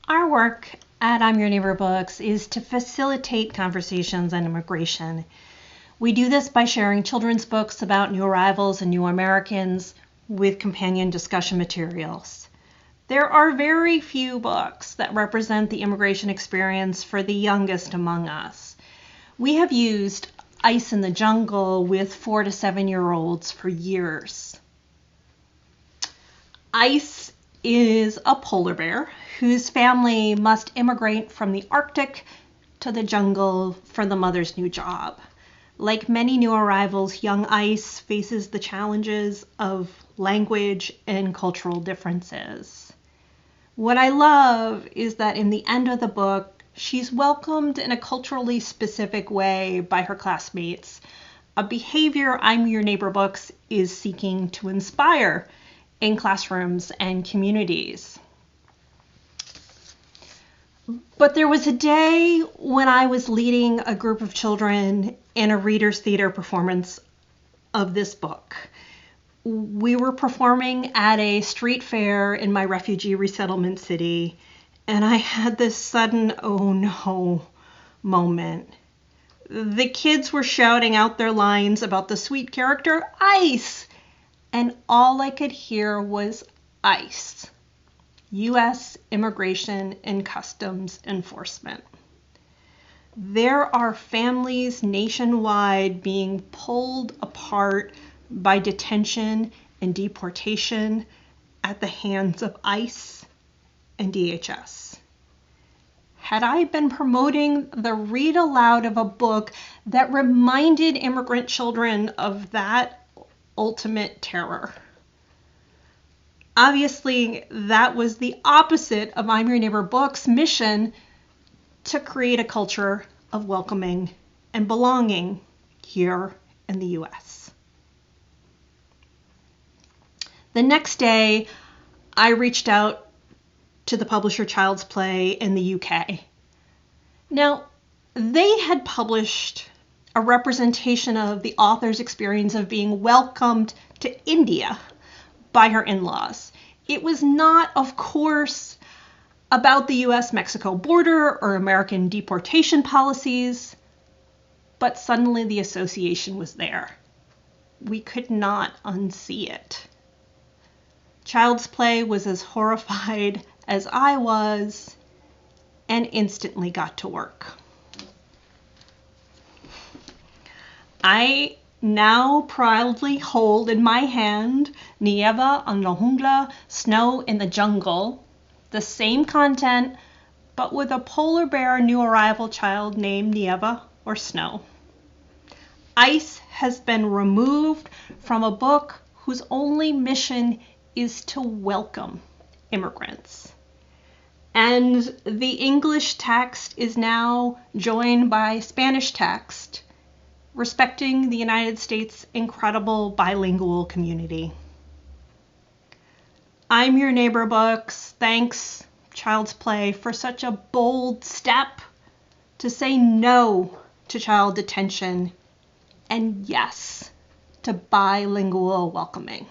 Our work at I'm Your Neighbor Books is to facilitate conversations on immigration. We do this by sharing children's books about new arrivals and new Americans with companion discussion materials. There are very few books that represent the immigration experience for the youngest among us. We have used Ice in the Jungle with 4 to 7-year-olds for years. Ice is a polar bear whose family must immigrate from the Arctic to the jungle for the mother's new job. Like many new arrivals, young Ice faces the challenges of language and cultural differences. What I love is that in the end of the book, she's welcomed in a culturally specific way by her classmates, a behavior I'm Your Neighbor Books is seeking to inspire in classrooms and communities. But there was a day when I was leading a group of children in a Reader's Theater performance of this book. We were performing at a street fair in my refugee resettlement city, and I had this sudden oh no moment. The kids were shouting out their lines about the sweet character Ice, and all I could hear was ICE, U.S. Immigration and Customs Enforcement. There are families nationwide being pulled apart by detention and deportation at the hands of ICE and DHS. Had I been promoting the read aloud of a book that reminded immigrant children of that ultimate terror? Obviously, that was the opposite of I'm Your Neighbor Books' mission to create a culture of welcoming and belonging here in the U.S. The next day, I reached out to the publisher Child's Play in the UK. Now, they had published a representation of the author's experience of being welcomed to India by her in-laws. It was not, of course, about the US-Mexico border or American deportation policies, but suddenly the association was there. We could not unsee it. Child's Play was as horrified as I was and instantly got to work. I now proudly hold in my hand Nieva en la Jungla, Snow in the Jungle, the same content, but with a polar bear new arrival child named Nieva or Snow. ICE has been removed from a book whose only mission is to welcome immigrants. And the English text is now joined by Spanish text, respecting the United States' incredible bilingual community. I'm Your Neighbor Books thanks Child's Play for such a bold step to say no to child detention and yes to bilingual welcoming.